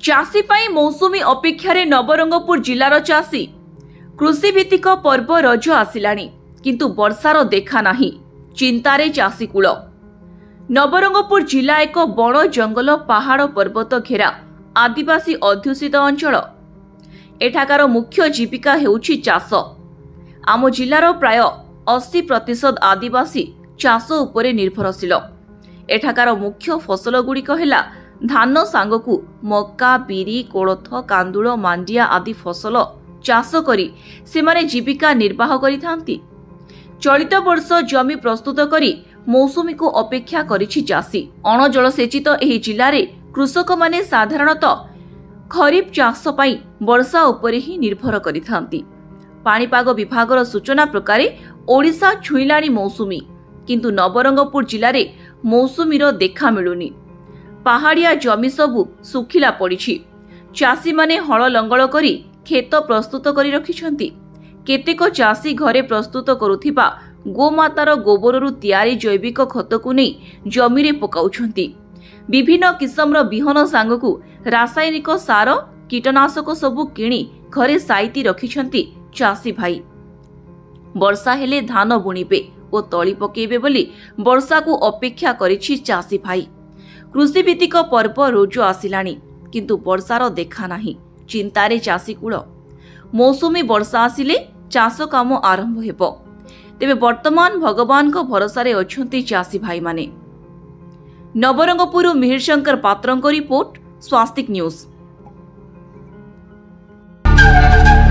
चाषी पाई मौसुमी अपेक्षारे नवरंगपुर जिलार चाषी कृषिभित्तिक पर्व रज आसिलाणी किंतु वर्षार देखा नाही। चिंतारे चाषी कूल। नवरंगपुर जिला एक बण जंगल पहाड़ पर्वत घेरा आदिवासी अध्युषित अंचल। एठाकार मुख्य जीविका हेउछि चाष। आम जिलार प्राय 80% आदिवासी चाष उपरे निर्भरशील। एठाकार मुख्य फसल गुड़िक हेला धान सांगकु मक्का, बिरी, कोलथ, कांदुल, मांडिया आदि फसल चाष करी सेमाने जीविका निर्वाह करिथांती। चलित वर्ष जमी प्रस्तुत करी मौसुमी को अपेक्षा करिछि चाषी। अणजलसेचित एही जिल्लारे कृषक माने साधारणतः खरीफ चाष पई वर्षा उपरे ही निर्भर करिथांती। पाणीपाग विभागर सूचना प्रकारे ओडिशा छुईलाणी मौसुमी, किंतु नवरंगपुर जिल्लारे मौसुमीर देखा मिलुनी। पहाड़िया जमी सबु सुखिला पड़िछि। चाषी माने हल लंगल करी खेत प्रस्तुत करी रखिछंती। केतेक चाषी घरे प्रस्तुत करुथिबा गोमातार गोबररु तैयारी जैविक खतकु नै जमीरे पकाउछंती। विभिन्न किस्मर बिहन सांगकु रासायनिक सार, कीटनाशक सबु किणी घरे साइती रखिछंती चाषी भाई। वर्षा हेले धान बुणिबे ओ तळी पकेइबे बोली वर्षा को अपेक्षा करिछि चाषी भाई। कृषिभित्तिक पर्व रोज आसिलाणी किंतु वर्षार देखा नाही। चिंतारे चाषी कूल। मौसुमी वर्षा आसिले चाष काम आरंभ हेबो। तेबे वर्तमान भगवान को भरोसा रे अछंती चाषी भाई माने। नवरंगपुर मिहिर शंकर पात्रंक रिपोर्ट, स्वास्तिक न्यूज।